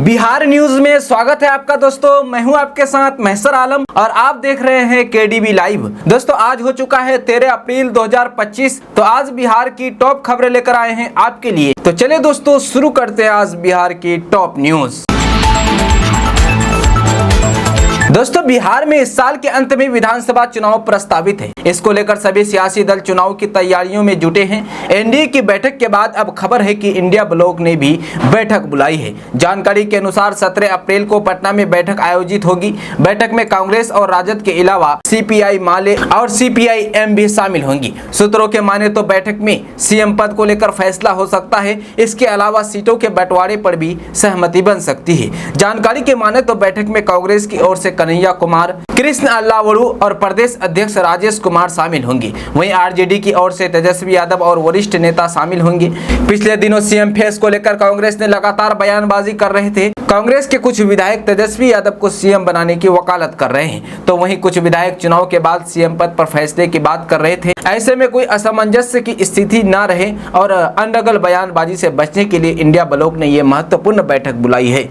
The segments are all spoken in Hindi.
बिहार न्यूज में स्वागत है आपका दोस्तों। मैं हूं आपके साथ महसर आलम और आप देख रहे हैं केडीबी लाइव। दोस्तों आज हो चुका है 13 अप्रैल 2025। तो आज बिहार की टॉप खबरें लेकर आए हैं आपके लिए। तो चलिए दोस्तों शुरू करते हैं आज बिहार की टॉप न्यूज। दोस्तों बिहार में इस साल के अंत में विधानसभा चुनाव प्रस्तावित है। इसको लेकर सभी सियासी दल चुनाव की तैयारियों में जुटे हैं। एनडीए की बैठक के बाद अब खबर है कि इंडिया ब्लॉक ने भी बैठक बुलाई है। जानकारी के अनुसार 17 अप्रैल को पटना में बैठक आयोजित होगी। बैठक में कांग्रेस और राजद के अलावा सीपीआई माले और सीपीआई-एम भी शामिल होंगी। सूत्रों के माने तो बैठक में सीएम पद को लेकर फैसला हो सकता है। इसके अलावा सीटों के बंटवारे पर भी सहमति बन सकती है। जानकारी के माने तो बैठक में कांग्रेस की ओर से कन्हैया कुमार, कृष्ण अल्लावड़ू और प्रदेश अध्यक्ष राजेश कुमार शामिल होंगे। वहीं आरजेडी की ओर से तेजस्वी यादव और वरिष्ठ नेता शामिल होंगे। पिछले दिनों सीएम फेस को लेकर कांग्रेस ने लगातार बयानबाजी कर रहे थे। कांग्रेस के कुछ विधायक तेजस्वी यादव को सीएम बनाने की वकालत कर रहे हैं, तो वहीं कुछ विधायक चुनाव के बाद सीएम पद पर फैसले की बात कर रहे थे। ऐसे में कोई असमंजस्य की स्थिति न रहे और अनर्गल बयानबाजी से बचने के लिए इंडिया ब्लॉक ने यह महत्वपूर्ण बैठक बुलाई है।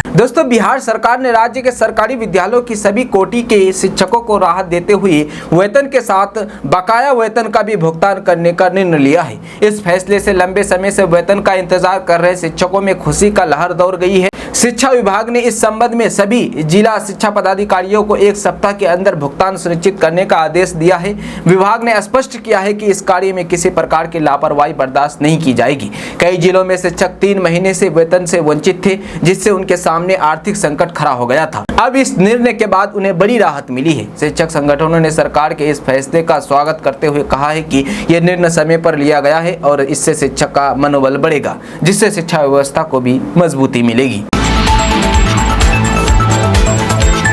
दोस्तों बिहार सरकार ने राज्य के सरकारी विद्यालयों की सभी कोटि के शिक्षकों को राहत देते हुए वेतन के साथ बकाया वेतन का भी भुगतान करने का निर्णय लिया है। इस फैसले से लंबे समय से वेतन का इंतजार कर रहे शिक्षकों में खुशी का लहर दौड़ गई है। शिक्षा विभाग ने इस संबंध में सभी जिला शिक्षा पदाधिकारियों को 1 सप्ताह के अंदर भुगतान सुनिश्चित करने का आदेश दिया है। विभाग ने स्पष्ट किया है कि इस कार्य में किसी प्रकार की लापरवाही बर्दाश्त नहीं की जाएगी। कई जिलों में शिक्षक 3 महीने से वेतन से वंचित थे, जिससे उनके सामने आर्थिक संकट खड़ा हो गया था। अब इस निर्णय के बाद उन्हें बड़ी राहत मिली है। शिक्षक संगठनों ने सरकार के इस फैसले का स्वागत करते हुए कहा है कि यह निर्णय समय पर लिया गया है और इससे शिक्षक का मनोबल बढ़ेगा, जिससे शिक्षा व्यवस्था को भी मजबूती मिलेगी।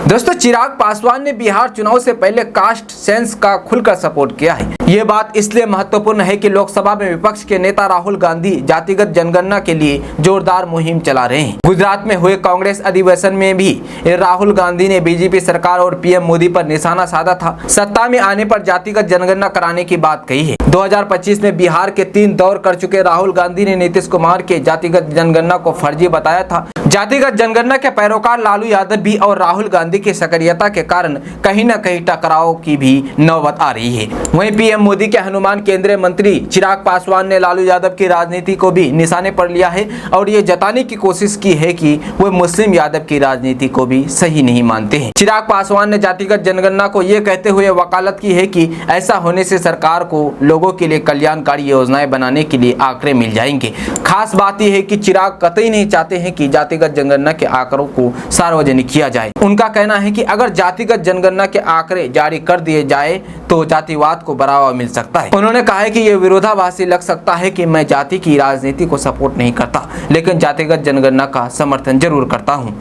दोस्तों चिराग पासवान ने बिहार चुनाव से पहले कास्ट सेंस का खुलकर सपोर्ट किया है। ये बात इसलिए महत्वपूर्ण है कि लोकसभा में विपक्ष के नेता राहुल गांधी जातिगत जनगणना के लिए जोरदार मुहिम चला रहे हैं। गुजरात में हुए कांग्रेस अधिवेशन में भी राहुल गांधी ने बीजेपी सरकार और पीएम मोदी पर निशाना साधा था। सत्ता में आने पर जातिगत जनगणना कराने की बात कही है। 2025 में बिहार के 3 दौर कर चुके राहुल गांधी ने नीतीश कुमार के जातिगत जनगणना को फर्जी बताया था। जातिगत जनगणना के पैरोकार लालू यादव भी और राहुल गांधी की सक्रियता के कारण कहीं न कहीं टकराव की भी नौबत आ रही है। वहीं पीएम मोदी के हनुमान केंद्रीय मंत्री चिराग पासवान ने लालू यादव की राजनीति को भी निशाने पर लिया है और ये जताने की कोशिश की है कि वे मुस्लिम यादव की राजनीति को भी सही नहीं मानते हैं। चिराग पासवान ने जातिगत जनगणना को ये कहते हुए वकालत की है कि ऐसा होने से सरकार को लोगों के लिए कल्याणकारी योजनाएं बनाने के लिए आंकड़े मिल जाएंगे। खास बात यह है कि चिराग कतई नहीं चाहते हैं कि जातिगत जनगणना के आंकड़ों को सार्वजनिक किया जाए। उनका कहना है कि अगर जातिगत जनगणना के आंकड़े जारी कर दिए जाए तो जातिवाद को बढ़ावा मिल सकता है। उन्होंने कहा है कि यह विरोधाभासी लग सकता है कि मैं जाति की राजनीति को सपोर्ट नहीं करता, लेकिन जातिगत जनगणना का समर्थन जरूर करता हूं।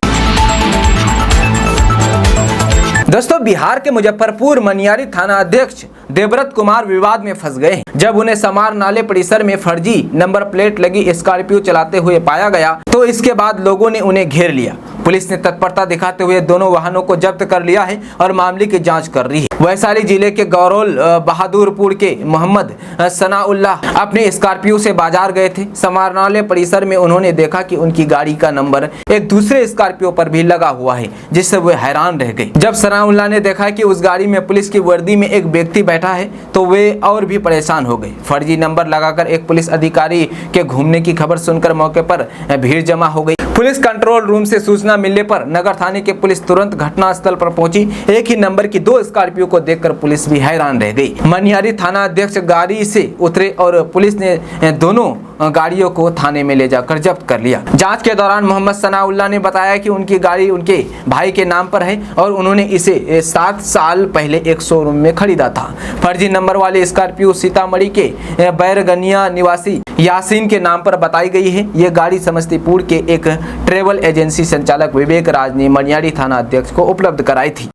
दोस्तों बिहार के मुजफ्फरपुर मनियारी थाना अध्यक्ष देवव्रत कुमार विवाद में फंस गए हैं। जब उन्हें समार नाले परिसर में फर्जी नंबर प्लेट लगी स्कॉर्पियो चलाते हुए पाया गया तो इसके बाद लोगों ने उन्हें घेर लिया। पुलिस ने तत्परता दिखाते हुए दोनों वाहनों को जब्त कर लिया है और मामले की जांच कर रही है। वैशाली जिले के गौरोल बहादुरपुर के मोहम्मद सनाउल्लाह अपने स्कॉर्पियो से बाजार गए थे। समारनालय परिसर में उन्होंने देखा कि उनकी गाड़ी का नंबर एक दूसरे स्कॉर्पियो पर भी लगा हुआ है, जिससे वे हैरान रह गए। जब सनाउल्लाह ने देखा कि उस गाड़ी में पुलिस की वर्दी में एक व्यक्ति बैठा है तो वे और भी परेशान हो गए। फर्जी नंबर लगाकर एक पुलिस अधिकारी के घूमने की खबर सुनकर मौके पर भीड़ जमा हो गई। पुलिस कंट्रोल रूम से सूचना मिलने पर नगर थाने की पुलिस तुरंत घटनास्थल पर पहुंची। एक ही नंबर की 2 स्कॉर्पियो को देखकर पुलिस भी हैरान रह गई। मनियारी थाना अध्यक्ष गाड़ी से उतरे और पुलिस ने दोनों गाड़ियों को थाने में ले जाकर जब्त कर लिया। जांच के दौरान मोहम्मद सनाउल्लाह ने बताया कि उनकी गाड़ी उनके भाई के नाम पर है और उन्होंने इसे 7 साल पहले एक शोरूम में खरीदा था। फर्जी नंबर वाली स्कॉर्पियो सीतामढ़ी के बैरगनिया निवासी यासीन के नाम पर बताई गई है। यह गाड़ी समस्तीपुर के एक ट्रेवल एजेंसी संचालक विवेक राज ने मनियारी थाना अध्यक्ष को उपलब्ध कराई थी।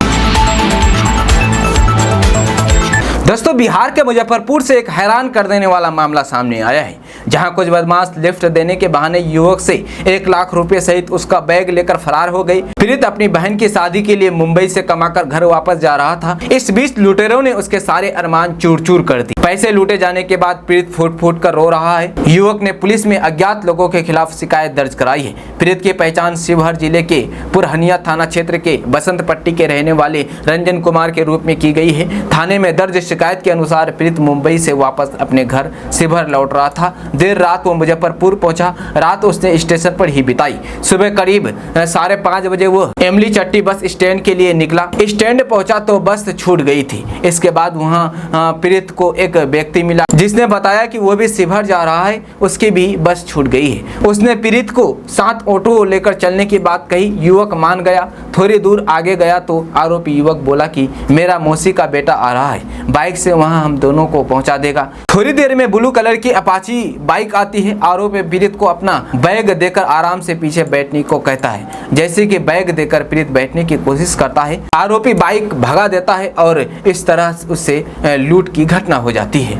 दोस्तों बिहार के मुजफ्फरपुर से एक हैरान कर देने वाला मामला सामने आया है, जहां कुछ बदमाश लिफ्ट देने के बहाने युवक से 1 लाख रुपए सहित उसका बैग लेकर फरार हो गई। पीड़ित अपनी बहन की शादी के लिए मुंबई से कमाकर घर वापस जा रहा था। इस बीच लुटेरों ने उसके सारे अरमान चूर चूर कर दिए। पैसे लूटे जाने के बाद पीड़ित फूट फूट कर रो रहा है। युवक ने पुलिस में अज्ञात लोगों के खिलाफ शिकायत दर्ज कराई है। पीड़ित की पहचान शिवहर जिले के पुरहनिया थाना क्षेत्र के बसंत पट्टी के रहने वाले रंजन कुमार के रूप में की गई है। थाने में दर्ज शिकायत के अनुसार पीड़ित मुंबई से वापस अपने घर शिवहर लौट रहा था। देर रात वो मुजफ्फरपुर पहुंचा। रात उसने स्टेशन पर ही बिताई। सुबह करीब 5:30 बजे वो एमली चट्टी बस स्टैंड के लिए निकला। स्टैंड पहुंचा तो बस छूट गई थी। इसके बाद वहां पीड़ित को एक व्यक्ति मिला जिसने बताया कि वो भी शिवहर जा रहा है, उसकी भी बस छूट गई है। उसने पीड़ित को 7 ऑटो लेकर चलने की बात कही। युवक मान गया। थोड़ी दूर आगे गया तो आरोपी युवक बोला कि मेरा मौसी का बेटा आ रहा है, बाइक से वहां हम दोनों को पहुंचा देगा। थोड़ी देर में ब्लू कलर की अपाची बाइक आती है। आरोपी पीड़ित को अपना बैग देकर आराम से पीछे बैठने को कहता है। जैसे कि बैग देकर पीड़ित बैठने की कोशिश करता है, आरोपी बाइक भगा देता है और इस तरह उससे लूट की घटना हो जाती है।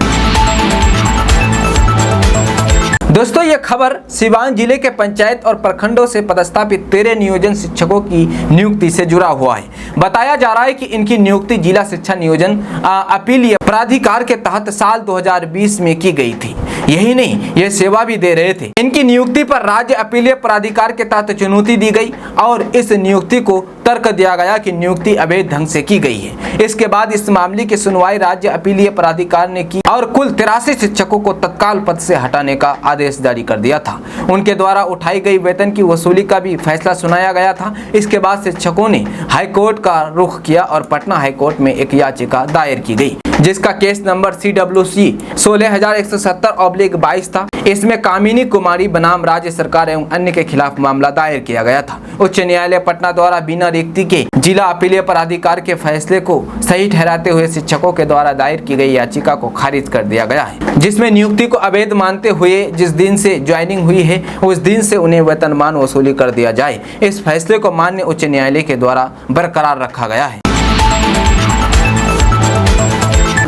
दोस्तों, ये खबर सिवान जिले के पंचायत और प्रखंडों से पदस्थापित 13 नियोजन शिक्षकों की नियुक्ति से जुड़ा हुआ है। बताया जा रहा है कि इनकी नियुक्ति जिला शिक्षा नियोजन अपीलीय प्राधिकार के तहत साल 2020 में की गई थी। यही नहीं, ये सेवा भी दे रहे थे। इनकी नियुक्ति पर राज्य अपीलीय प्राधिकार के तहत चुनौती दी गई और इस नियुक्ति को तर्क दिया गया कि नियुक्ति अवैध ढंग से की गई है। इसके बाद इस मामले की सुनवाई राज्य अपीलीय प्राधिकार ने की और कुल 83 शिक्षकों को तत्काल पद से हटाने का आदेश जारी कर दिया था। उनके द्वारा उठाई गई वेतन की वसूली का भी फैसला सुनाया गया था। इसके बाद शिक्षकों ने हाईकोर्ट का रुख किया और पटना हाईकोर्ट में एक याचिका दायर की गई, जिसका केस नंबर CWC 16170/22 था। इसमें कामिनी कुमारी बनाम राज्य सरकार एवं अन्य के खिलाफ मामला दायर किया गया था। उच्च न्यायालय पटना द्वारा बिना रिक्ति के जिला अपीलीय प्राधिकार के फैसले को सही ठहराते हुए शिक्षकों के द्वारा दायर की गई याचिका को खारिज कर दिया गया है, जिसमें नियुक्ति को अवैध मानते हुए जिस दिन से ज्वाइनिंग हुई है उस दिन से उन्हें वेतनमान वसूली कर दिया जाए। इस फैसले को माननीय उच्च न्यायालय के द्वारा बरकरार रखा गया है।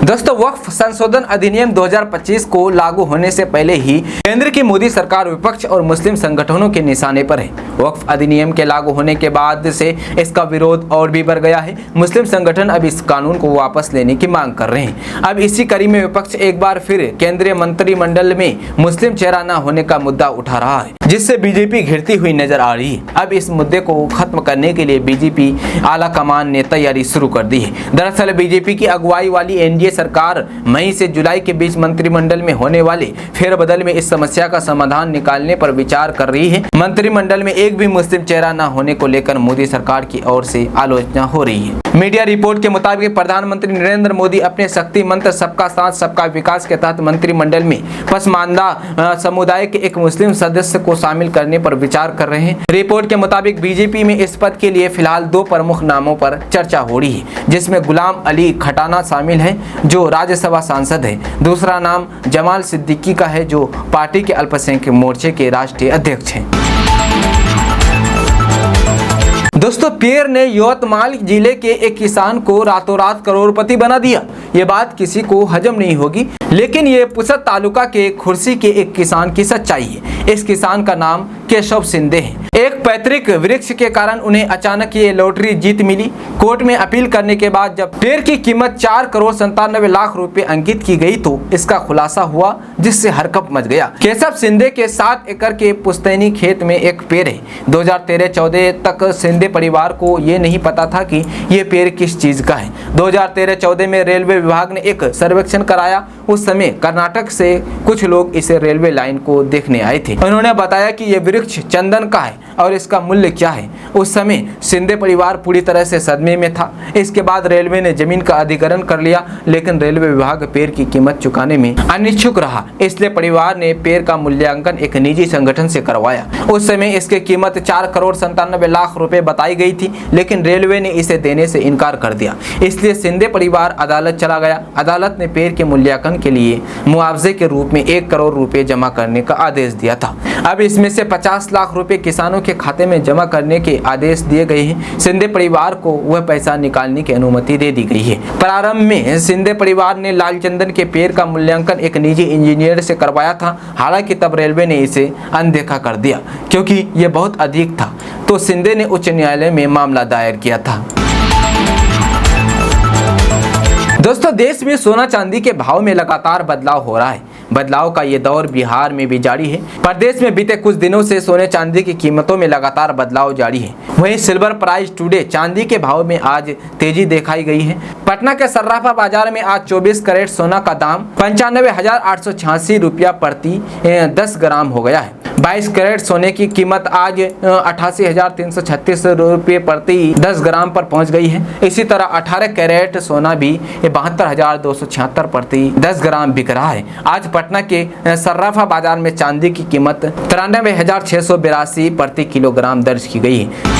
दोस्तों, वक्फ संशोधन अधिनियम 2025 को लागू होने से पहले ही केंद्र की मोदी सरकार विपक्ष और मुस्लिम संगठनों के निशाने पर है। वक्फ अधिनियम के लागू होने के बाद से इसका विरोध और भी बढ़ गया है। मुस्लिम संगठन अब इस कानून को वापस लेने की मांग कर रहे हैं। अब इसी कड़ी में विपक्ष एक बार फिर केंद्रीय मंत्रिमंडल में मुस्लिम चेहरा न होने का मुद्दा उठा रहा है, जिससे बीजेपी घिरती हुई नजर आ रही है। अब इस मुद्दे को खत्म करने के लिए बीजेपी आला कमान ने तैयारी शुरू कर दी है। दरअसल बीजेपी की अगुवाई वाली एनडीए सरकार मई से जुलाई के बीच मंत्रिमंडल में होने वाले फेरबदल में इस समस्या का समाधान निकालने पर विचार कर रही है। मंत्रिमंडल में एक भी मुस्लिम चेहरा न होने को लेकर मोदी सरकार की ओर से आलोचना हो रही है। मीडिया रिपोर्ट के मुताबिक प्रधानमंत्री नरेंद्र मोदी अपने शक्ति मंत्र सबका साथ सबका विकास के तहत मंत्रिमंडल में पसमानदा समुदाय के एक मुस्लिम सदस्य को शामिल करने पर विचार कर रहे हैं। रिपोर्ट के मुताबिक बीजेपी में इस पद के लिए फिलहाल 2 प्रमुख नामों पर चर्चा हो रही है, जिसमें गुलाम अली खटाना शामिल है जो राज्यसभा सांसद है। दूसरा नाम जमाल सिद्दीकी का है जो पार्टी के अल्पसंख्यक मोर्चे के राष्ट्रीय अध्यक्ष हैं। दोस्तों, पेड़ ने यवतमाल जिले के एक किसान को रातों रात करोड़पति बना दिया। ये बात किसी को हजम नहीं होगी, लेकिन ये पुसद तालुका के खुर्सी के एक किसान की सच्चाई है। इस किसान का नाम केशव सिंधे है। एक पैतृक वृक्ष के कारण उन्हें अचानक ये लॉटरी जीत मिली। कोर्ट में अपील करने के बाद जब पेड़ की कीमत 4,97,00,000 रुपए अंकित की गई तो इसका खुलासा हुआ, जिससे हरकंप मच गया। केशव सिंधे के 7 एकड़ के पुश्तैनी खेत में एक पेड़ है। 2013-14 तक सिंधे परिवार को ये नहीं पता था कि ये पेड़ किस चीज का है। 2013-14 में रेलवे विभाग ने एक सर्वेक्षण कराया। उस समय कर्नाटक से कुछ लोग इसे रेलवे लाइन को देखने आए थे। उन्होंने बताया कि ये वृक्ष चंदन का है और इसका मूल्य क्या है। उस समय सिंधे परिवार पूरी तरह से सदमे में था। इसके बाद रेलवे ने जमीन का अधिग्रहण कर लिया, लेकिन रेलवे विभाग पेड़ की कीमत चुकाने में अनिच्छुक रहा। इसलिए परिवार ने पेड़ का मूल्यांकन एक निजी संगठन से करवाया। उस समय इसकी कीमत 4,97,00,000 रुपए बताई गई थी, लेकिन रेलवे ने इसे देने से इनकार कर दिया। इसलिए सिंधे परिवार अदालत चला गया। अदालत ने पेड़ के मूल्यांकन के लिए मुआवजे के रूप में 1 करोड़ रुपए जमा करने का आदेश दिया था। अब इसमें से 50 लाख रुपए किसानों के खाते में जमा करने के आदेश दिए गए हैं। सिंधे परिवार को वह पैसा निकालने की अनुमति दे दी गई है। प्रारंभ में सिंधे परिवार ने लाल चंदन के पेड़ का मूल्यांकन एक निजी इंजीनियर से करवाया था। हालांकि तब रेलवे ने इसे अनदेखा कर दिया क्योंकि यह बहुत अधिक था, तो सिंधे ने उच्च न्यायालय में मामला दायर किया था। दोस्तों देश में सोना चांदी के भाव में लगातार बदलाव हो रहा है। बदलाव का ये दौर बिहार में भी जारी है। प्रदेश में बीते कुछ दिनों से सोने चांदी की कीमतों में लगातार बदलाव जारी है। वहीं सिल्वर प्राइस टुडे चांदी के भाव में आज तेजी दिखाई गई है। पटना के सर्राफा बाजार में आज 24 कैरेट सोना का दाम 95,886 रुपया प्रति 10 ग्राम हो गया है। 22 कैरेट सोने की कीमत आज 88,336 रुपये प्रति 10 ग्राम पर पहुंच गई है। इसी तरह 18 कैरेट सोना भी 72,276 प्रति 10 ग्राम बिक रहा है। आज पटना के सर्राफा बाजार में चांदी की कीमत 93,682 प्रति किलोग्राम दर्ज की गई है।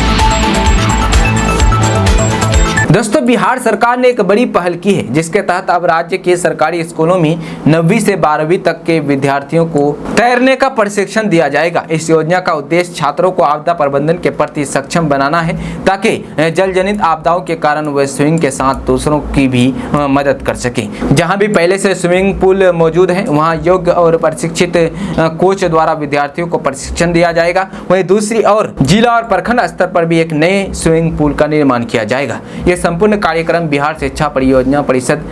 दोस्तों बिहार सरकार ने एक बड़ी पहल की है, जिसके तहत अब राज्य के सरकारी स्कूलों में 9वीं से 12वीं तक के विद्यार्थियों को तैरने का प्रशिक्षण दिया जाएगा। इस योजना का उद्देश्य छात्रों को आपदा प्रबंधन के प्रति सक्षम बनाना है, ताकि जल जनित आपदाओं के कारण वे स्विमिंग के साथ दूसरों की भी मदद कर सके। जहां भी पहले से स्विमिंग पूल मौजूद है, वहां योग्य और प्रशिक्षित कोच द्वारा विद्यार्थियों को प्रशिक्षण दिया जाएगा। वहीं दूसरी ओर जिला और प्रखंड स्तर पर भी एक नए स्विमिंग पूल का निर्माण किया जाएगा। संपूर्ण कार्यक्रम बिहार शिक्षा परियोजना परिषद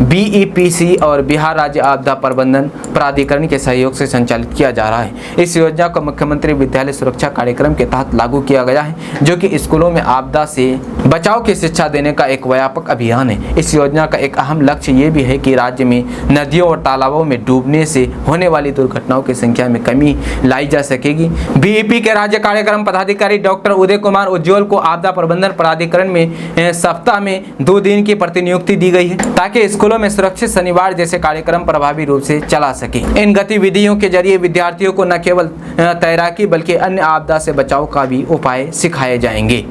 BEPC और बिहार राज्य आपदा प्रबंधन प्राधिकरण के सहयोग से संचालित किया जा रहा है। इस योजना को मुख्यमंत्री विद्यालय सुरक्षा कार्यक्रम के तहत लागू किया गया है, जो कि स्कूलों में आपदा से बचाव की शिक्षा देने का एक व्यापक अभियान है। इस योजना का एक अहम लक्ष्य ये भी है कि राज्य में नदियों और तालाबों में डूबने से होने वाली दुर्घटनाओं की संख्या में कमी लाई जा सकेगी। BEP के राज्य कार्यक्रम पदाधिकारी डॉक्टर उदय कुमार उज्ज्वल को आपदा प्रबंधन प्राधिकरण में सप्ताह में 2 दिन की प्रतिनियुक्ति दी गई है, ताकि स्कूलों में सुरक्षित शनिवार जैसे कार्यक्रम प्रभावी रूप से चला सके। इन गतिविधियों के जरिए विद्यार्थियों को न केवल तैराकी बल्कि अन्य आपदा से बचाव का भी उपाय सिखाए जाएंगे।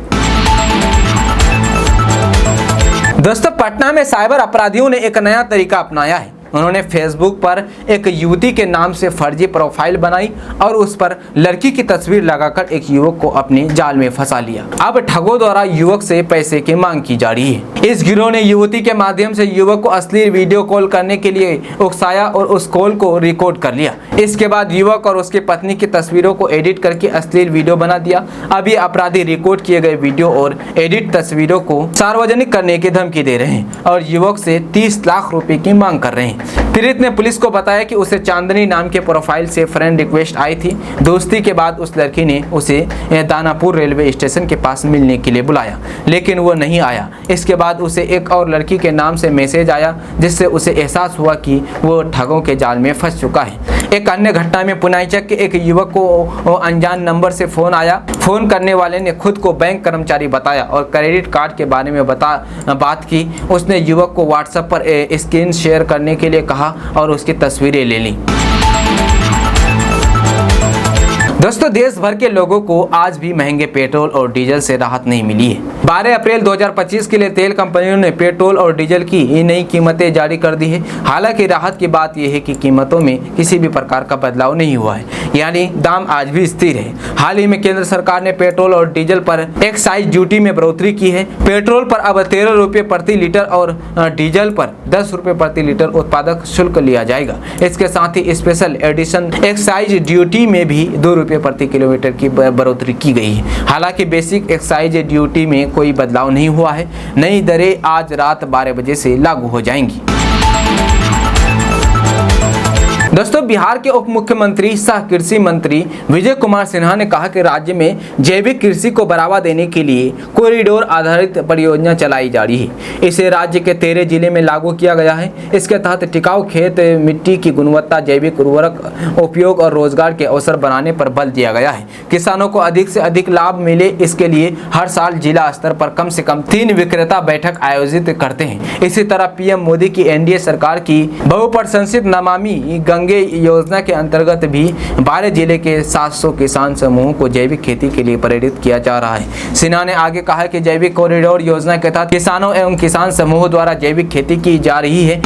दोस्तों पटना में साइबर अपराधियों ने एक नया तरीका अपनाया है। उन्होंने फेसबुक पर एक युवती के नाम से फर्जी प्रोफाइल बनाई और उस पर लड़की की तस्वीर लगाकर एक युवक को अपने जाल में फंसा लिया। अब ठगों द्वारा युवक से पैसे की मांग की जा रही है। इस गिरोह ने युवती के माध्यम से युवक को अश्लील वीडियो कॉल करने के लिए उकसाया और उस कॉल को रिकॉर्ड कर लिया। इसके बाद युवक और उसकी पत्नी की तस्वीरों को एडिट करके अश्लील वीडियो बना दिया। अब ये अपराधी रिकॉर्ड किए गए वीडियो और एडिट तस्वीरों को सार्वजनिक करने की धमकी दे रहे हैं और युवक से 30 लाख रुपए की मांग कर रहे हैं। पीड़ित ने पुलिस को बताया कि उसे चांदनी नाम के प्रोफाइल से फ्रेंड रिक्वेस्ट आई थी। दोस्ती के बाद उस लड़की ने उसे दानापुर रेलवे स्टेशन के पास मिलने के लिए बुलाया, लेकिन वो नहीं आया। इसके बाद उसे एक और लड़की के नाम से मैसेज आया, जिससे उसे एहसास हुआ कि वो ठगों के जाल में फंस चुका है। एक अन्य घटना में पुनाईचक के एक युवक को अनजान नंबर से फोन आया। फोन करने वाले ने खुद को बैंक कर्मचारी बताया और क्रेडिट कार्ड के बारे में बात की। उसने युवक को व्हाट्सएप पर स्क्रीन शेयर करने के लिए कहा और उसकी तस्वीरें ले ली। दोस्तों देश भर के लोगों को आज भी महंगे पेट्रोल और डीजल से राहत नहीं मिली है। 12 अप्रैल 2025 के लिए तेल कंपनियों ने पेट्रोल और डीजल की नई कीमतें जारी कर दी है। हालांकि राहत की बात यह है कि कीमतों में किसी भी प्रकार का बदलाव नहीं हुआ है, यानी दाम आज भी स्थिर है। हाल ही में केंद्र सरकार ने पेट्रोल और डीजल पर एक्साइज ड्यूटी में बढ़ोतरी की है। पेट्रोल पर अब 13 रुपये प्रति लीटर और डीजल पर 10 रुपये प्रति लीटर उत्पादक शुल्क लिया जाएगा। इसके साथ ही स्पेशल एडिशन एक्साइज ड्यूटी में भी 2 रुपये प्रति किलोमीटर की बढ़ोतरी की गई है। हालांकि बेसिक एक्साइज ड्यूटी में कोई बदलाव नहीं हुआ है। नई दरें आज रात 12 बजे से लागू हो जाएंगी। दोस्तों बिहार के उप मुख्यमंत्री सह कृषि मंत्री विजय कुमार सिन्हा ने कहा कि राज्य में जैविक कृषि को बढ़ावा देने के लिए कॉरिडोर आधारित परियोजना चलाई जा रही है। इसे राज्य के 13 जिले में लागू किया गया है। इसके तहत टिकाऊ खेत, मिट्टी की गुणवत्ता, जैविक उर्वरक उपयोग और रोजगार के अवसर बनाने पर बल दिया गया है। किसानों को अधिक से अधिक लाभ मिले, इसके लिए हर साल जिला स्तर पर कम से कम 3 विक्रेता बैठक आयोजित करते हैं। इसी तरह पीएम मोदी की एनडीए सरकार की बहुप्रशंसित नमामि गंगे योजना के अंतर्गत भी 12 जिले के 700 किसान समूहों को जैविक खेती के लिए प्रेरित किया जा रहा है। सिन्हा ने आगे कहा कि जैविक कॉरिडोर योजना के तहत किसानों एवं किसान समूहों द्वारा जैविक खेती की जा रही है।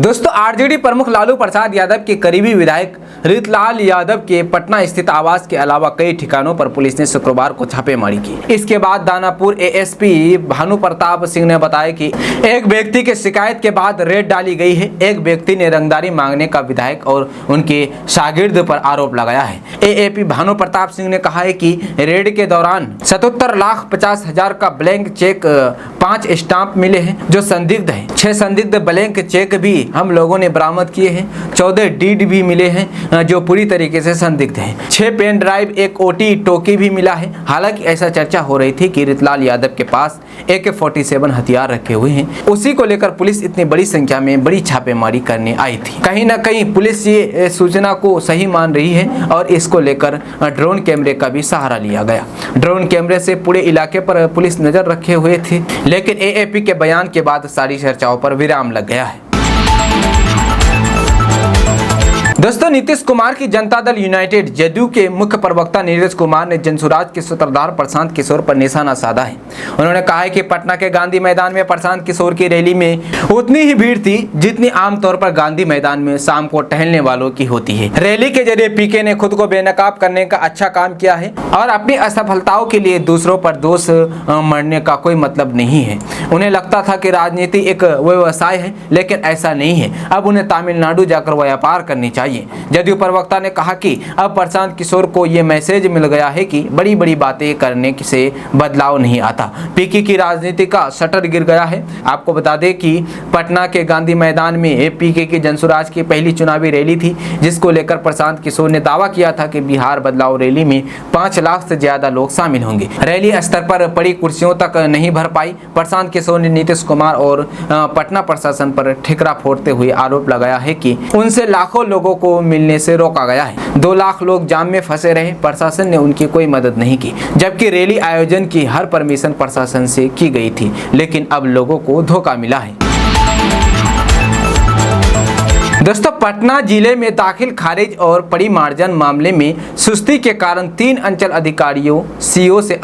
दोस्तों आरजेडी प्रमुख लालू प्रसाद यादव के करीबी विधायक रीतलाल यादव के पटना स्थित आवास के अलावा कई ठिकानों पर पुलिस ने शुक्रवार को छापेमारी की। इसके बाद दानापुर एएसपी भानु प्रताप सिंह ने बताया कि एक व्यक्ति के शिकायत के बाद रेड डाली गई है। एक व्यक्ति ने रंगदारी मांगने का विधायक और उनके शागिर्द पर आरोप लगाया है। एएपी भानु प्रताप सिंह ने कहा है कि रेड के दौरान 77,50,000 का ब्लैंक चेक 5 स्टाम्प मिले हैं जो संदिग्ध है। 6 संदिग्ध ब्लैंक चेक भी हम लोगों ने बरामद किए हैं। 14 डीड भी मिले हैं जो पूरी तरीके से संदिग्ध हैं। 6 पेन ड्राइव, एक ओटी टोकी भी मिला है। हालांकि ऐसा चर्चा हो रही थी कि रीतलाल यादव के पास AK-47 हथियार रखे हुए हैं। उसी को लेकर पुलिस इतनी बड़ी संख्या में बड़ी छापेमारी करने आई थी। कहीं ना कहीं पुलिस ये सूचना को सही मान रही है और इसको लेकर ड्रोन कैमरे का भी सहारा लिया गया। ड्रोन कैमरे से पूरे इलाके पर पुलिस नजर रखे हुए थी, लेकिन AAP के बयान के बाद सारी चर्चाओं पर विराम लग गया है। दोस्तों नीतीश कुमार की जनता दल यूनाइटेड जदयू के मुख्य प्रवक्ता नीरज कुमार ने जनसुराज के सूत्रधार प्रशांत किशोर पर निशाना साधा है। उन्होंने कहा है कि पटना के गांधी मैदान में प्रशांत किशोर की रैली में उतनी ही भीड़ थी जितनी आमतौर पर गांधी मैदान में शाम को टहलने वालों की होती है। रैली के जरिए पीके ने खुद को बेनकाब करने का अच्छा काम किया है और अपनी असफलताओं के लिए दूसरों पर दोष मढ़ने का कोई मतलब नहीं है। उन्हें लगता था कि राजनीति एक व्यवसाय है, लेकिन ऐसा नहीं है। अब उन्हें तमिलनाडु जाकर व्यापार करनी चाहिए। जदयू प्रवक्ता ने कहा कि अब प्रशांत किशोर को ये मैसेज मिल गया है कि बड़ी बड़ी बातें करने से बदलाव नहीं आता। पीके की राजनीति का शटर गिर गया है। आपको बता दें कि पटना के गांधी मैदान में पीके की जनसुराज की पहली चुनावी रैली थी, जिसको लेकर प्रशांत किशोर ने दावा किया था कि बिहार बदलाव रैली में 5 लाख से ज्यादा लोग शामिल होंगे। रैली स्तर पर पड़ी कुर्सियों तक नहीं भर पाई। प्रशांत किशोर ने नीतीश कुमार और पटना प्रशासन पर ठिकरा फोड़ते हुए आरोप लगाया है कि उनसे लाखों लोगों को मिलने से रोका गया है। 2 लाख लोग जाम में फंसे रहे, प्रशासन ने उनकी कोई मदद नहीं की, जबकि रैली आयोजन की हर परमिशन प्रशासन से की गई थी, लेकिन अब लोगों को धोखा मिला है। दोस्तों पटना जिले में दाखिल खारिज और परिमार्जन मामले में सुस्ती के कारण 3 अंचल अधिकारियों CO से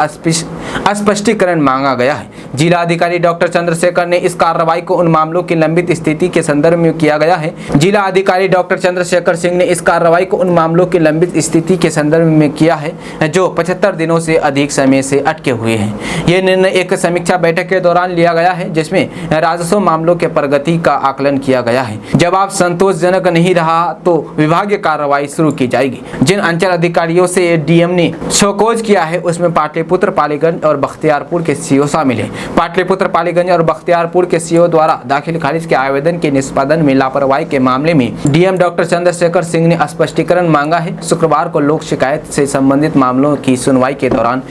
स्पष्टीकरण मांगा गया है। जिला अधिकारी डॉक्टर चंद्रशेखर ने इस कार्रवाई को उन मामलों की लंबित स्थिति के संदर्भ में किया गया है। जिला अधिकारी डॉक्टर चंद्रशेखर सिंह ने इस कार्रवाई को उन मामलों की लंबित स्थिति के संदर्भ में किया है जो 75 दिनों से अधिक समय से अटके हुए हैं। यह निर्णय एक समीक्षा बैठक के दौरान लिया गया है, जिसमें राजस्व मामलों के प्रगति का आकलन किया गया है। जवाब संतोषजनक नहीं रहा तो विभागीय कार्रवाई शुरू की जाएगी। जिन अंचल अधिकारियों से डीएम ने शोकॉज किया है उसमें पाटलिपुत्र, पालीगंज और बख्तियारपुर के CO शामिल है। पाटलिपुत्र, पालीगंज और बख्तियारपुर के CO द्वारा दाखिल खारिज के आवेदन के निष्पादन में लापरवाही के मामले में डीएम डॉक्टर चंद्रशेखर सिंह ने स्पष्टीकरण मांगा है। शुक्रवार को लोक शिकायत से संबंधित मामलों की सुनवाई के दौरान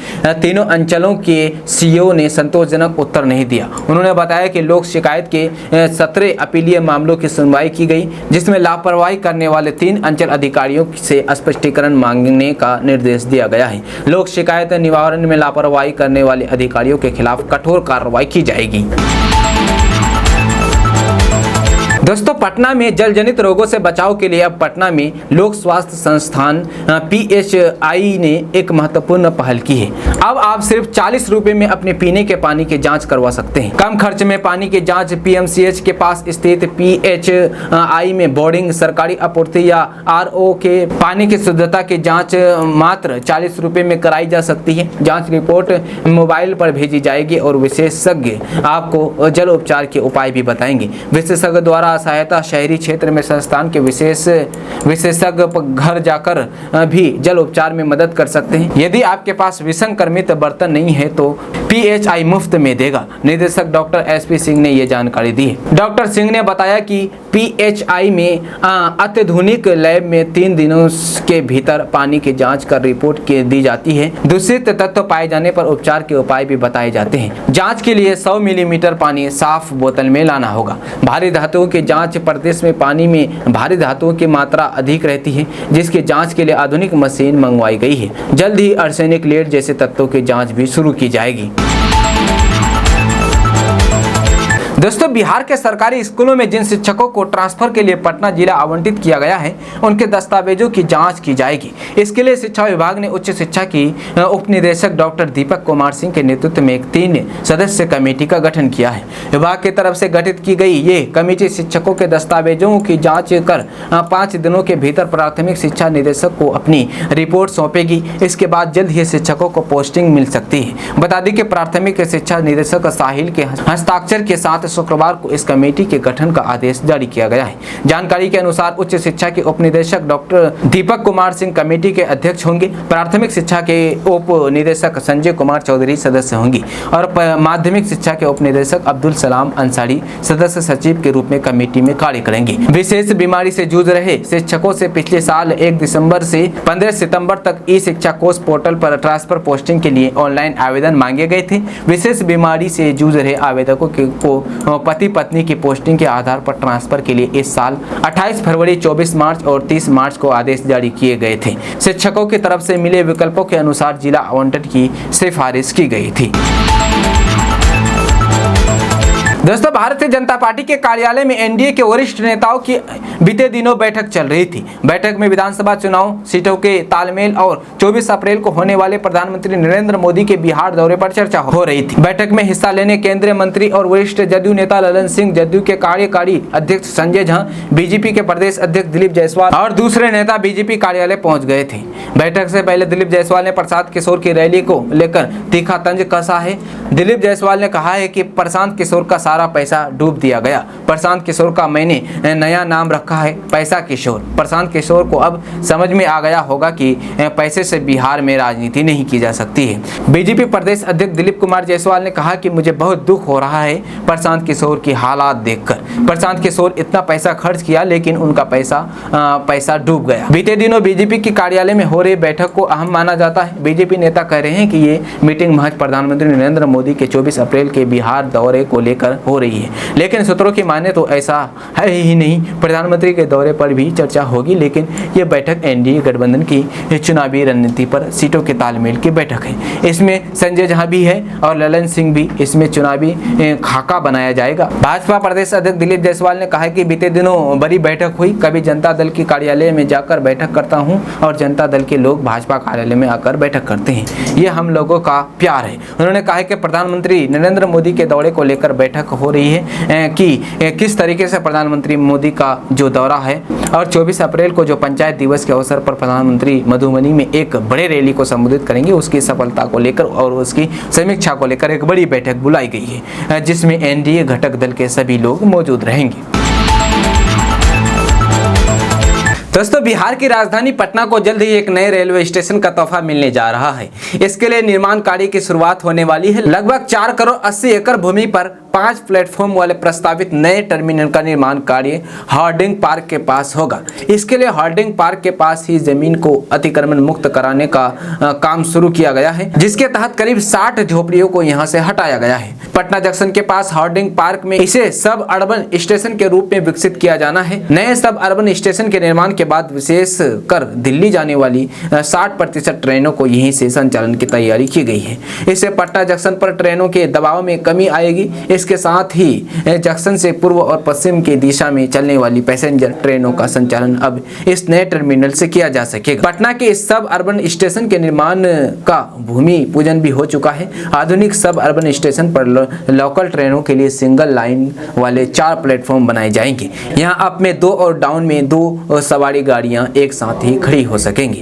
तीनों अंचलों के CO ने संतोषजनक उत्तर नहीं दिया। उन्होंने बताया कि लोक शिकायत के 17 अपीलीय मामलों की सुनवाई की गई, जिसमें लापरवाही करने वाले 3 अंचल अधिकारियों से स्पष्टीकरण मांगने का निर्देश दिया गया है। लोक शिकायत निवारण में लापरवाही करने वाले अधिकारियों के खिलाफ कठोर कार्रवाई की जाएगी। दोस्तों पटना में जल जनित रोगों से बचाव के लिए अब पटना में लोक स्वास्थ्य संस्थान PHI ने एक महत्वपूर्ण पहल की है। अब आप सिर्फ 40 रुपए में अपने पीने के पानी की जांच करवा सकते हैं। कम खर्च में पानी की जांच PMCH के पास स्थित PHI में बोर्डिंग, सरकारी आपूर्ति या RO के पानी की शुद्धता की जांच मात्र 40 रुपए में कराई जा सकती है। जांच रिपोर्ट मोबाइल पर भेजी जाएगी और विशेषज्ञ आपको जल उपचार के उपाय भी बताएंगे। विशेषज्ञ द्वारा सहायता शहरी क्षेत्र में संस्थान के विशेषज्ञ घर जाकर भी जल उपचार में मदद कर सकते हैं। यदि आपके पास विसंक्रमित बर्तन नहीं है तो PHI मुफ्त में देगा। निदेशक डॉक्टर SP सिंह ने ये जानकारी दी है। डॉक्टर सिंह ने बताया कि PHI में अत्याधुनिक लैब में 3 दिनों के भीतर पानी की जांच कर रिपोर्ट दी जाती है। दूषित तत्व पाए जाने पर उपचार के उपाय भी बताए जाते हैं। जांच के लिए 100 मिलीमीटर पानी साफ बोतल में लाना होगा। भारी धातुओं की जांच प्रदेश में पानी में भारी धातुओं की मात्रा अधिक रहती है, जिसकी जांच के लिए आधुनिक मशीन मंगवाई गई है। जल्द ही आर्सेनिक, लेड जैसे तत्वों की जांच भी शुरू की जाएगी। दोस्तों बिहार के सरकारी स्कूलों में जिन शिक्षकों को ट्रांसफर के लिए पटना जिला आवंटित किया गया है उनके दस्तावेजों की जांच की जाएगी। इसके लिए शिक्षा विभाग ने उच्च शिक्षा की उप निदेशक डॉक्टर दीपक कुमार सिंह के नेतृत्व में एक 3 सदस्यीय कमेटी का गठन किया है। विभाग की तरफ से गठित की गई ये कमेटी शिक्षकों के दस्तावेजों की जाँच कर 5 दिनों के भीतर प्राथमिक शिक्षा निदेशक को अपनी रिपोर्ट सौंपेगी। इसके बाद जल्द ही शिक्षकों को पोस्टिंग मिल सकती है। बता दें कि प्राथमिक शिक्षा निदेशक साहिल के हस्ताक्षर के साथ शुक्रवार को इस कमेटी के गठन का आदेश जारी किया गया है। जानकारी के अनुसार उच्च शिक्षा के उप निदेशक डॉक्टर दीपक कुमार सिंह कमेटी के अध्यक्ष होंगे। प्राथमिक शिक्षा के उप निदेशक संजय कुमार चौधरी सदस्य होंगे और माध्यमिक शिक्षा के उप निदेशक अब्दुल सलाम अंसारी सदस्य सचिव के रूप में कमेटी में कार्य करेंगे। विशेष बीमारी से जूझ रहे शिक्षकों से पिछले साल 1 दिसंबर से 15 सितंबर तक ई शिक्षा कोष पोर्टल पर ट्रांसफर पोस्टिंग के लिए ऑनलाइन आवेदन मांगे गए थे। विशेष बीमारी से जूझ रहे आवेदकों को पति पत्नी की पोस्टिंग के आधार पर ट्रांसफर के लिए इस साल 28 फरवरी, 24 मार्च और 30 मार्च को आदेश जारी किए गए थे। शिक्षकों की तरफ से मिले विकल्पों के अनुसार जिला आवंटन की सिफारिश की गई थी। दोस्तों भारतीय जनता पार्टी के कार्यालय में एनडीए के वरिष्ठ नेताओं की बीते दिनों बैठक चल रही थी। बैठक में विधानसभा चुनाव सीटों के तालमेल और 24 अप्रैल को होने वाले प्रधानमंत्री नरेंद्र मोदी के बिहार दौरे पर चर्चा हो रही थी। बैठक में हिस्सा लेने केंद्रीय मंत्री और वरिष्ठ जदयू नेता ललन सिंह, जदयू के कार्यकारी अध्यक्ष संजय झा, बीजेपी के प्रदेश अध्यक्ष दिलीप जायसवाल और दूसरे नेता बीजेपी कार्यालय पहुँच गए थे। बैठक से पहले दिलीप जायसवाल ने प्रशांत किशोर की रैली को लेकर तीखा तंज कसा है। दिलीप जायसवाल ने कहा है कि प्रशांत किशोर का सारा पैसा डूब दिया गया। प्रशांत किशोर का मैंने नया नाम रखा है पैसा किशोर। प्रशांत किशोर को अब समझ में आ गया होगा कि पैसे से बिहार में राजनीति नहीं की जा सकती है। बीजेपी प्रदेश अध्यक्ष दिलीप कुमार जायसवाल ने कहा कि मुझे बहुत दुख हो रहा है प्रशांत किशोर की हालात देखकर। प्रशांत किशोर इतना पैसा खर्च किया लेकिन उनका पैसा डूब गया। बीते दिनों बीजेपी के कार्यालय में हो रही बैठक को अहम माना जाता है। बीजेपी नेता कह रहे हैं कि ये मीटिंग महज प्रधानमंत्री नरेंद्र मोदी के 24 अप्रैल के बिहार दौरे को लेकर हो रही है, लेकिन सूत्रों की माने तो ऐसा है ही नहीं। प्रधानमंत्री के दौरे पर भी चर्चा होगी, लेकिन ये बैठक एनडीए गठबंधन की चुनावी रणनीति पर सीटों के तालमेल की बैठक है। इसमें संजय झा भी है और ललन सिंह भी। इसमें चुनावी खाका बनाया जाएगा। भाजपा प्रदेश अध्यक्ष दिलीप जायसवाल ने कहा कि बीते दिनों बड़ी बैठक हुई। कभी जनता दल की कार्यालय में जाकर बैठक करता हूँ और जनता दल के लोग भाजपा कार्यालय में आकर बैठक करते हैं। ये हम लोगों का प्यार है। उन्होंने कहा कि प्रधानमंत्री नरेंद्र मोदी के दौरे को लेकर बैठक हो रही है कि किस तरीके से प्रधानमंत्री मोदी का जो दौरा है और 24 अप्रैल को जो पंचायत दिवस के अवसर पर प्रधानमंत्री मधुबनी में एक बड़े रैली को संबोधित करेंगे, उसकी सफलता को लेकर और उसकी समीक्षा को लेकर एक बड़ी बैठक बुलाई गई है, जिसमें एनडीए घटक दल के सभी लोग मौजूद रहेंगे। दोस्तों बिहार की राजधानी पटना को जल्द ही एक नए रेलवे स्टेशन का तोहफा मिलने जा रहा है। इसके लिए निर्माण कार्य की शुरुआत होने वाली है। लगभग 4 करोड़ 80 एकड़ भूमि पर 5 प्लेटफॉर्म वाले प्रस्तावित नए टर्मिनल का निर्माण कार्य हार्डिंग पार्क के पास होगा। इसके लिए हार्डिंग पार्क के पास ही जमीन को अतिक्रमण मुक्त कराने का काम शुरू किया गया है, जिसके तहत करीब 60 झोपड़ियों को यहां से हटाया गया है। पटना जंक्शन के पास हार्डिंग पार्क में इसे सब अर्बन स्टेशन के रूप में विकसित किया जाना है। नए सब अर्बन स्टेशन के निर्माण के बाद विशेष कर दिल्ली जाने वाली 60% ट्रेनों को यहीं से संचालन की तैयारी की गई है। इससे पटना जंक्शन पर ट्रेनों के दबाव में कमी आएगी। इसके साथ ही जंक्शन से पूर्व और पश्चिम की दिशा में चलने वाली पैसेंजर ट्रेनों का संचालन अब इस नए टर्मिनल से किया जा सकेगा। पटना के इस सब अर्बन स्टेशन के निर्माण का भूमि पूजन भी हो चुका है। आधुनिक सब अर्बन स्टेशन पर लोकल ट्रेनों के लिए सिंगल लाइन वाले 4 प्लेटफॉर्म बनाए जाएंगे। यहाँ अप में 2 और डाउन में 2 सवारी गाड़ियां एक साथ ही खड़ी हो सकेंगी।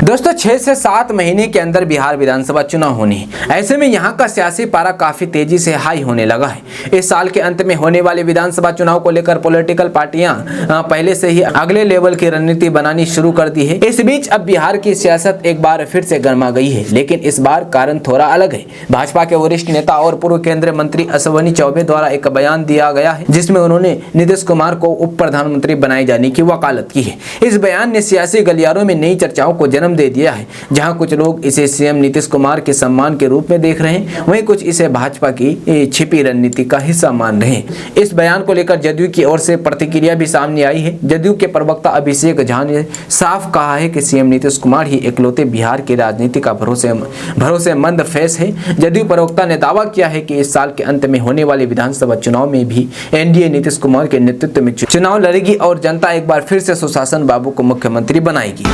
दोस्तों 6 से 7 महीने के अंदर बिहार विधानसभा चुनाव होने हैं। ऐसे में यहाँ का सियासी पारा काफी तेजी से हाई होने लगा है। इस साल के अंत में होने वाले विधानसभा चुनाव को लेकर पॉलिटिकल पार्टियां पहले से ही अगले लेवल की रणनीति बनानी शुरू कर दी है। इस बीच अब बिहार की सियासत एक बार फिर से गर्मा गई है, लेकिन इस बार कारण थोड़ा अलग है। भाजपा के वरिष्ठ नेता और पूर्व केंद्रीय मंत्री अश्विनी चौबे द्वारा एक बयान दिया गया है, जिसमें उन्होंने नीतीश कुमार को उप प्रधानमंत्री बनाए जाने की वकालत की है। इस बयान ने सियासी गलियारों में नई चर्चाओं को जन्म दे दिया है। जहां कुछ लोग इसे सीएम नीतीश कुमार के सम्मान के रूप में देख रहे हैं, वहीं कुछ इसे भाजपा की छिपी रणनीति का हिस्सा मान रहे हैं। इस बयान को लेकर जदयू की ओर से प्रतिक्रिया भी सामने आई है। जदयू के प्रवक्ता अभिषेक झा ने साफ कहा है कि सीएम नीतीश कुमार ही इकलौते बिहार की राजनीति का भरोसेमंद फेस है। जदयू प्रवक्ता ने दावा किया है कि इस साल के अंत में होने वाले विधानसभा चुनाव में भी एनडीए नीतीश कुमार के नेतृत्व में चुनाव लड़ेगी और जनता एक बार फिर से सुशासन बाबू को मुख्यमंत्री बनाएगी।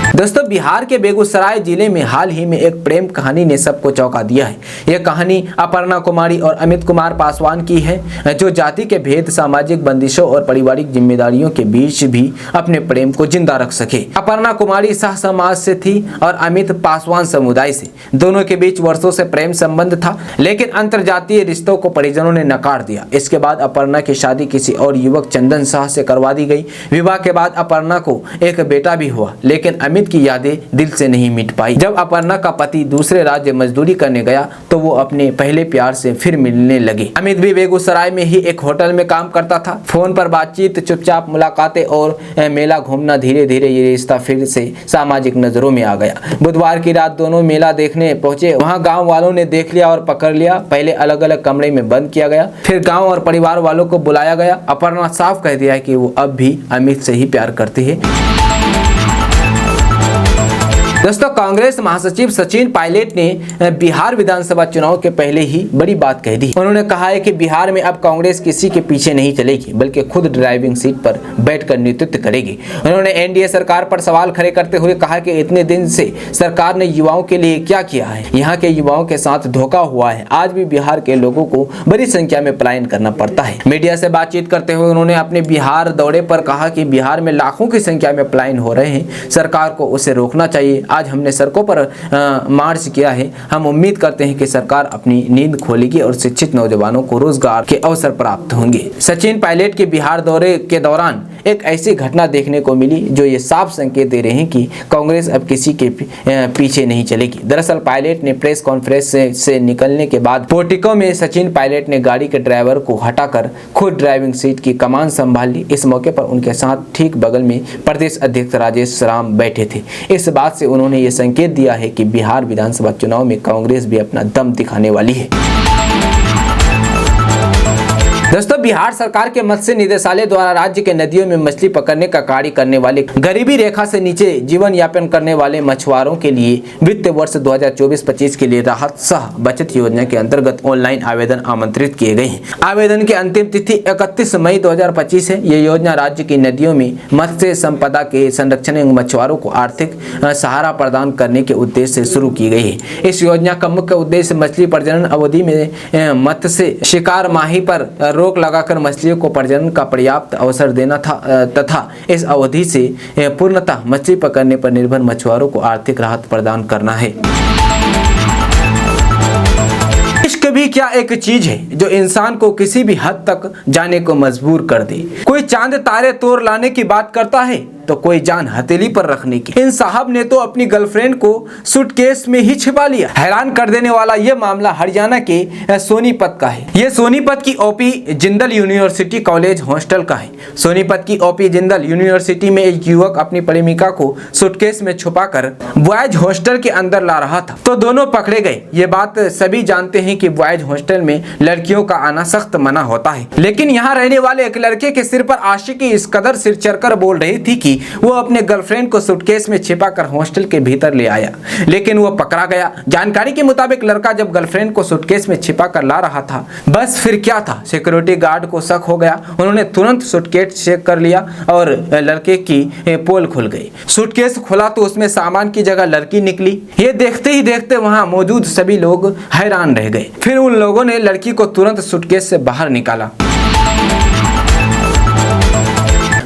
दोस्तों, बिहार के बेगूसराय जिले में हाल ही में एक प्रेम कहानी ने सबको चौंका दिया है। यह कहानी अपर्णा कुमारी और अमित कुमार पासवान की है, जो जाति के भेद, सामाजिक बंदिशों और पारिवारिक जिम्मेदारियों के बीच भी अपने प्रेम को जिंदा रख सके। अपर्णा कुमारी शाह समाज से थी और अमित पासवान समुदाय से। दोनों के बीच वर्षों से प्रेम संबंध था, लेकिन अंतरजातीय रिश्तों को परिजनों ने नकार दिया। इसके बाद अपर्णा की शादी किसी और युवक चंदन शाह से करवा दी गई। विवाह के बाद अपर्णा को एक बेटा भी हुआ, लेकिन अमित की यादें दिल से नहीं मिट पाई। जब अपर्णा का पति दूसरे राज्य मजदूरी करने गया तो वो अपने पहले प्यार से फिर मिलने लगे। अमित भी बेगूसराय में ही एक होटल में काम करता था। फोन पर बातचीत, चुपचाप मुलाकातें और मेला घूमना, धीरे धीरे ये रिश्ता फिर से सामाजिक नजरों में आ गया। बुधवार की रात दोनों मेला देखने पहुंचे। वहां गांव वालों ने देख लिया और पकड़ लिया। पहले अलग अलग कमरे में बंद किया गया, फिर गाँव और परिवार वालों को बुलाया गया। अपर्णा साफ कह दिया कि वो अब भी अमित से ही प्यार करती है। दोस्तों, कांग्रेस महासचिव सचिन पायलट ने बिहार विधानसभा चुनाव के पहले ही बड़ी बात कह दी। उन्होंने कहा है कि बिहार में अब कांग्रेस किसी के पीछे नहीं चलेगी, बल्कि खुद ड्राइविंग सीट पर बैठकर नेतृत्व करेगी। उन्होंने एनडीए सरकार पर सवाल खड़े करते हुए कहा कि इतने दिन से सरकार ने युवाओं के लिए क्या किया है। यहाँ के युवाओं के साथ धोखा हुआ है। आज भी बिहार के लोगों को बड़ी संख्या में पलायन करना पड़ता है। मीडिया से बातचीत करते हुए उन्होंने अपने बिहार दौरे पर कहा कि बिहार में लाखों की संख्या में पलायन हो रहे हैं, सरकार को उसे रोकना चाहिए। आज हमने सड़कों पर मार्च किया है। हम उम्मीद करते हैं कि सरकार अपनी नींद खोलेगी और शिक्षित नौजवानों को रोजगार के अवसर प्राप्त होंगे। सचिन पायलट के बिहार दौरे के दौरान एक ऐसी घटना देखने को मिली जो ये साफ संकेत दे रहे हैं कि कांग्रेस अब किसी के पीछे नहीं चलेगी। दरअसल पायलट ने प्रेस कॉन्फ्रेंस से निकलने के बाद पोर्टिको में सचिन पायलट ने गाड़ी के ड्राइवर को हटाकर खुद ड्राइविंग सीट की कमान संभाल ली। इस मौके पर उनके साथ ठीक बगल में प्रदेश अध्यक्ष राजेश राम बैठे थे। इस बात से उन्होंने ये संकेत दिया है कि बिहार विधानसभा चुनाव में कांग्रेस भी अपना दम दिखाने वाली है। दोस्तों, बिहार सरकार के मत्स्य निदेशालय द्वारा राज्य के नदियों में मछली पकड़ने का कार्य करने वाले गरीबी रेखा से नीचे जीवन यापन करने वाले मछुआरों के लिए वित्त वर्ष 2024-25 के लिए राहत सह बचत योजना के अंतर्गत ऑनलाइन आवेदन आमंत्रित किए गए हैं। आवेदन की अंतिम तिथि 31 मई 2025 है। ये योजना राज्य की नदियों में मत्स्य संपदा के संरक्षण एवं मछुआरों को आर्थिक सहारा प्रदान करने के उद्देश्य से शुरू की गई है। इस योजना का मुख्य उद्देश्य मछली प्रजनन अवधि में मत्स्य शिकार माही पर रोक लगाकर मछलियों को प्रजनन का पर्याप्त अवसर देना था तथा इस अवधि से पूर्णतः मछली पकड़ने पर निर्भर मछुआरों को आर्थिक राहत प्रदान करना है। इश्क भी क्या एक चीज है जो इंसान को किसी भी हद तक जाने को मजबूर कर दे। कोई चांद तारे तोड़ लाने की बात करता है तो कोई जान हथेली पर रखने की। इन साहब ने तो अपनी गर्लफ्रेंड को सूटकेस में ही छिपा लिया। हैरान कर देने वाला यह मामला हरियाणा के सोनीपत का है। यह सोनीपत की OP Jindal university college hostel का है। सोनीपत की ओपी जिंदल यूनिवर्सिटी में एक युवक अपनी प्रेमिका को सूटकेस में छुपाकर बॉयज हॉस्टल के अंदर ला रहा था तो दोनों पकड़े गए। ये बात सभी जानते हैं कि बॉयज हॉस्टल में लड़कियों का आना सख्त मना होता है, लेकिन यहाँ रहने वाले एक लड़के के सिर पर आशिकी इस कदर सिर चढ़कर बोल रही थी कि वो अपने गर्लफ्रेंड को सूटकेस में छिपाकर हॉस्टल के भीतर ले आया, लेकिन वो पकड़ा गया। जानकारी के मुताबिक लड़का जब गर्लफ्रेंड को सूटकेस में छिपाकर ला रहा था, बस फिर क्या था, सिक्योरिटी गार्ड को शक हो गया। उन्होंने तुरंत सूटकेस चेक कर लिया और लड़के की पोल खुल गई। सूटकेस खुला तो उसमें सामान की जगह लड़की निकली। ये देखते ही देखते वहां मौजूद सभी लोग हैरान रह गए। फिर उन लोगों ने लड़की को तुरंत सूटकेस से बाहर निकाला।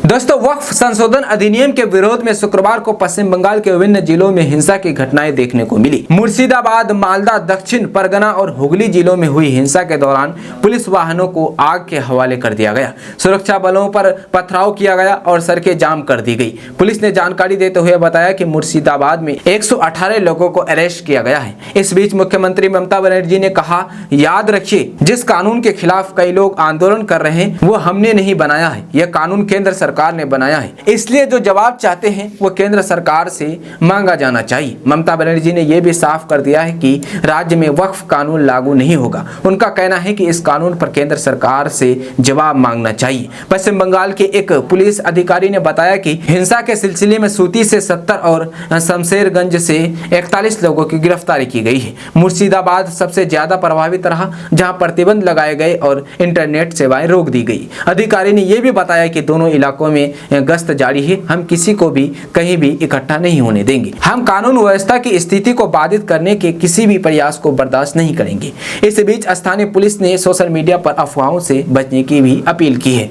दोस्तों, वक्फ संशोधन अधिनियम के विरोध में शुक्रवार को पश्चिम बंगाल के विभिन्न जिलों में हिंसा की घटनाएं देखने को मिली। मुर्शिदाबाद, मालदा, दक्षिण परगना और हुगली जिलों में हुई हिंसा के दौरान पुलिस वाहनों को आग के हवाले कर दिया गया, सुरक्षा बलों पर पथराव किया गया और सड़कें जाम कर दी गई। पुलिस ने जानकारी देते हुए बताया कि मुर्शिदाबाद में 118 लोगों को अरेस्ट किया गया है। इस बीच मुख्यमंत्री ममता बनर्जी ने कहा, याद रखिए, जिस कानून के खिलाफ कई लोग आंदोलन कर रहे हैं वो हमने नहीं बनाया है। यह कानून केंद्र सरकार सरकार ने बनाया है, इसलिए जो जवाब चाहते हैं वो केंद्र सरकार से मांगा जाना चाहिए। ममता बनर्जी ने यह भी साफ कर दिया है कि राज्य में वक्फ कानून लागू नहीं होगा। उनका कहना है कि इस कानून पर केंद्र सरकार से जवाब मांगना चाहिए। पश्चिम बंगाल के एक पुलिस अधिकारी ने बताया कि हिंसा के सिलसिले में सूती से 70 और शमशेरगंज से 41 लोगों की गिरफ्तारी की गई है। मुर्शिदाबाद सबसे ज्यादा प्रभावित रहा, जहां प्रतिबंध लगाए गए और इंटरनेट सेवाएं रोक दी गई। अधिकारी ने यह भी बताया कि दोनों इलाकों में गश्त जारी है। हम किसी को भी कहीं भी इकट्ठा नहीं होने देंगे। हम कानून व्यवस्था की स्थिति को बाधित करने के किसी भी प्रयास को बर्दाश्त नहीं करेंगे। इस बीच स्थानीय पुलिस ने सोशल मीडिया पर अफवाहों से बचने की भी अपील की है।